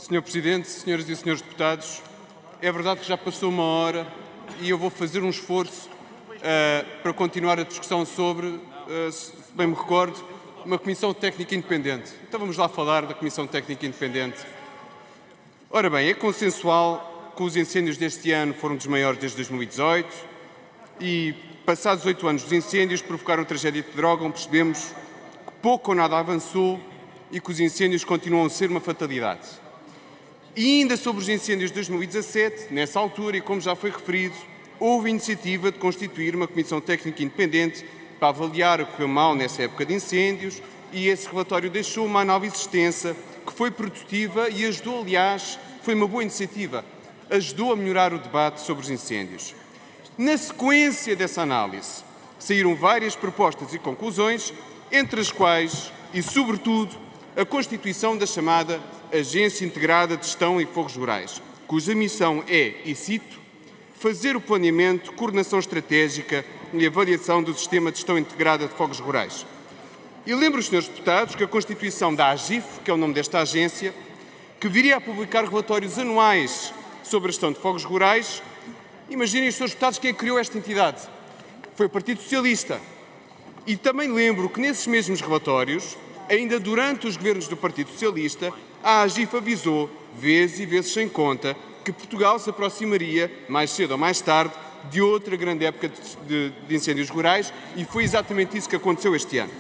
Senhor Presidente, senhoras e senhores deputados, é verdade que já passou uma hora e eu vou fazer um esforço para continuar a discussão sobre, se bem me recordo, uma Comissão Técnica Independente. Então vamos lá falar da Comissão Técnica Independente. Ora bem, é consensual que os incêndios deste ano foram dos maiores desde 2018 e, passados 8 anos dos incêndios que provocaram a tragédia de Pedrógão, percebemos que pouco ou nada avançou e que os incêndios continuam a ser uma fatalidade. E ainda sobre os incêndios de 2017, nessa altura, e como já foi referido, houve iniciativa de constituir uma Comissão Técnica Independente para avaliar o que correu mal nessa época de incêndios, e esse relatório deixou uma análise extensa que foi produtiva e ajudou, aliás, foi uma boa iniciativa, ajudou a melhorar o debate sobre os incêndios. Na sequência dessa análise, saíram várias propostas e conclusões, entre as quais, e sobretudo, a constituição da chamada Agência Integrada de Gestão em Fogos Rurais, cuja missão é, e cito, fazer o planeamento, coordenação estratégica e avaliação do Sistema de Gestão Integrada de Fogos Rurais. E lembro os senhores deputados que a constituição da AGIF, que é o nome desta agência, que viria a publicar relatórios anuais sobre a gestão de fogos rurais, imaginem os senhores deputados quem criou esta entidade. Foi o Partido Socialista. E também lembro que nesses mesmos relatórios, ainda durante os governos do Partido Socialista, a AGIF avisou, vezes e vezes sem conta, que Portugal se aproximaria, mais cedo ou mais tarde, de outra grande época de incêndios rurais, e foi exatamente isso que aconteceu este ano.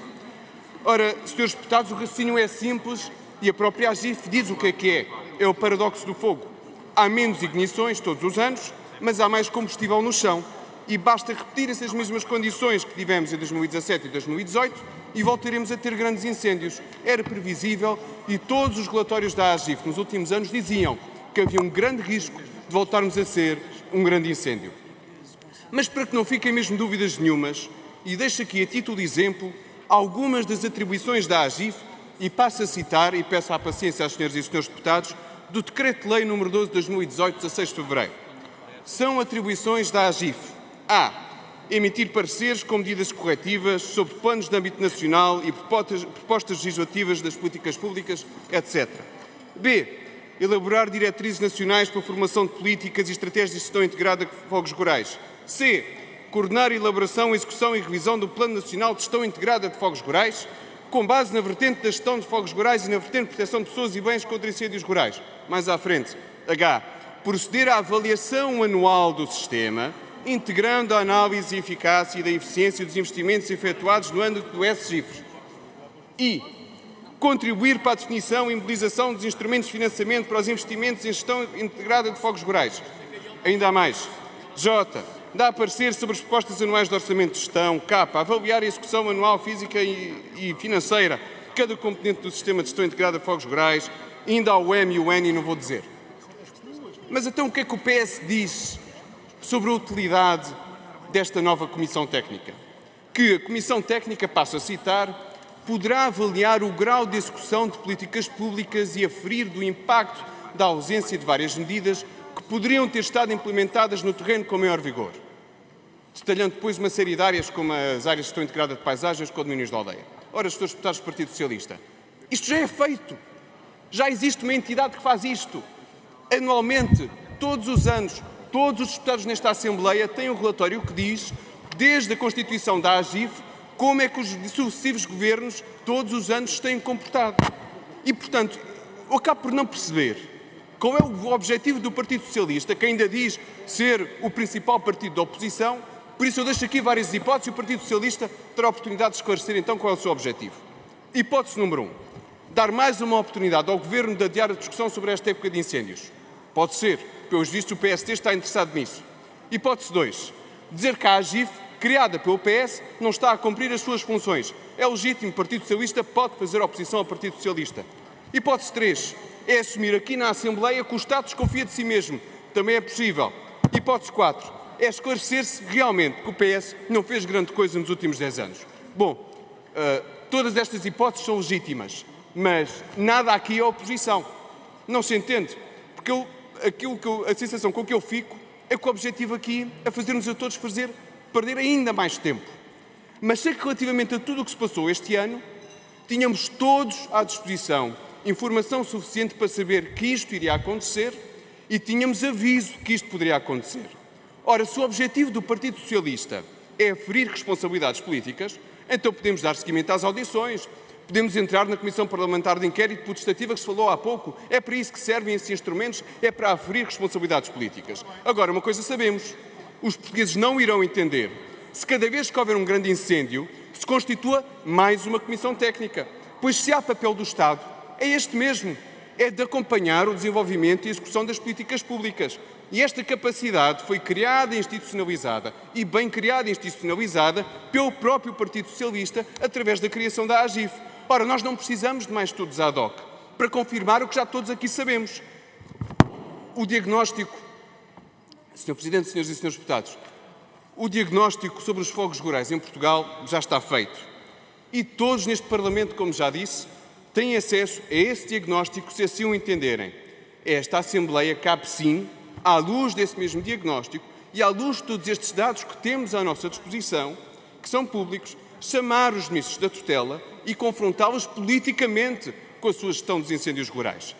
Ora, senhores deputados, o raciocínio é simples e a própria AGIF diz o que é. É o paradoxo do fogo. Há menos ignições todos os anos, mas há mais combustível no chão. E basta repetir essas mesmas condições que tivemos em 2017 e 2018 e voltaremos a ter grandes incêndios. Era previsível e todos os relatórios da AGIF nos últimos anos diziam que havia um grande risco de voltarmos a ser um grande incêndio. Mas para que não fiquem mesmo dúvidas nenhumas, e deixo aqui a título de exemplo algumas das atribuições da AGIF, e passo a citar, e peço a paciência às senhoras e senhores deputados, do Decreto-Lei nº 12 de 2018, 16 de fevereiro. São atribuições da AGIF. A. Emitir pareceres com medidas corretivas sobre planos de âmbito nacional e propostas legislativas das políticas públicas, etc. B. Elaborar diretrizes nacionais para a formação de políticas e estratégias de gestão integrada de fogos rurais. C. Coordenar a elaboração, execução e revisão do Plano Nacional de Gestão Integrada de Fogos Rurais, com base na vertente da gestão de fogos rurais e na vertente de proteção de pessoas e bens contra incêndios rurais. Mais à frente. H. Proceder à avaliação anual do sistema, integrando a análise e eficácia e da eficiência dos investimentos efetuados no âmbito do SGIF. I. Contribuir para a definição e mobilização dos instrumentos de financiamento para os investimentos em gestão integrada de fogos rurais. Ainda há mais. J. Dá a parecer sobre as propostas anuais de orçamento de gestão. K. Avaliar a execução anual física e financeira de cada componente do sistema de gestão integrada de fogos rurais. Ainda há o M e o N e não vou dizer. Mas então o que é que o PS diz sobre a utilidade desta nova Comissão Técnica? Que a Comissão Técnica, passo a citar, poderá avaliar o grau de execução de políticas públicas e aferir do impacto da ausência de várias medidas que poderiam ter estado implementadas no terreno com maior vigor, detalhando depois uma série de áreas como as áreas de gestão integrada de paisagens, condomínios de aldeia. Ora, senhores deputados do Partido Socialista, isto já é feito. Já existe uma entidade que faz isto. Anualmente, todos os anos, todos os deputados nesta Assembleia têm um relatório que diz, desde a constituição da AGIF, como é que os sucessivos governos, todos os anos, se têm comportado. E, portanto, eu acabo por não perceber qual é o objetivo do Partido Socialista, que ainda diz ser o principal partido da oposição. Por isso eu deixo aqui várias hipóteses e o Partido Socialista terá a oportunidade de esclarecer então qual é o seu objetivo. Hipótese número 1. Dar mais uma oportunidade ao Governo de adiar a discussão sobre esta época de incêndios. Pode ser, pelos vistos o PSD está interessado nisso. Hipótese 2. Dizer que a AGIF, criada pelo PS, não está a cumprir as suas funções. É legítimo, o Partido Socialista pode fazer oposição ao Partido Socialista. Hipótese 3. É assumir aqui na Assembleia que o Estado desconfia de si mesmo. Também é possível. Hipótese 4. É esclarecer-se realmente que o PS não fez grande coisa nos últimos 10 anos. Bom, todas estas hipóteses são legítimas, mas nada aqui é oposição. Não se entende. Porque a sensação com que eu fico é que o objetivo aqui é fazer-nos a todos perder ainda mais tempo. Mas sei que relativamente a tudo o que se passou este ano, tínhamos todos à disposição informação suficiente para saber que isto iria acontecer e tínhamos aviso que isto poderia acontecer. Ora, se o objetivo do Partido Socialista é aferir responsabilidades políticas, então podemos dar seguimento às audições, podemos entrar na Comissão Parlamentar de Inquérito Potestativa que se falou há pouco. É para isso que servem esses instrumentos, é para aferir responsabilidades políticas. Agora, uma coisa sabemos, os portugueses não irão entender se cada vez que houver um grande incêndio se constitua mais uma Comissão Técnica, pois se há papel do Estado, é este mesmo, é de acompanhar o desenvolvimento e a execução das políticas públicas. E esta capacidade foi criada e institucionalizada, e bem criada e institucionalizada, pelo próprio Partido Socialista, através da criação da AGIF. Ora, nós não precisamos de mais estudos ad hoc para confirmar o que já todos aqui sabemos. O diagnóstico, Sr. Presidente, Senhoras e Senhores Deputados, o diagnóstico sobre os fogos rurais em Portugal já está feito. E todos neste Parlamento, como já disse, têm acesso a esse diagnóstico se assim o entenderem. Esta Assembleia cabe sim, à luz desse mesmo diagnóstico e à luz de todos estes dados que temos à nossa disposição, que são públicos, chamar os ministros da tutela e confrontá-los politicamente com a sua gestão dos incêndios rurais.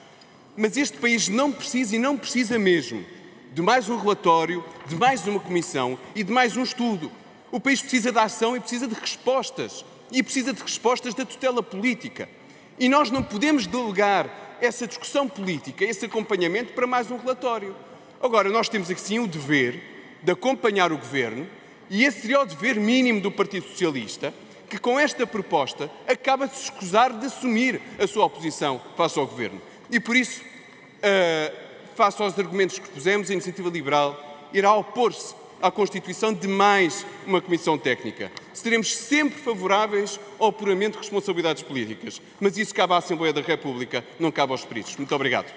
Mas este país não precisa, e não precisa mesmo, de mais um relatório, de mais uma comissão e de mais um estudo. O país precisa de ação e precisa de respostas. E precisa de respostas da tutela política. E nós não podemos delegar essa discussão política, esse acompanhamento para mais um relatório. Agora, nós temos aqui sim o dever de acompanhar o Governo, e esse seria o dever mínimo do Partido Socialista, que com esta proposta acaba de se escusar de assumir a sua oposição face ao Governo. E por isso, face aos argumentos que expusemos, a Iniciativa Liberal irá opor-se à constituição de mais uma Comissão Técnica. Seremos sempre favoráveis ao apuramento de responsabilidades políticas, mas isso cabe à Assembleia da República, não cabe aos peritos. Muito obrigado.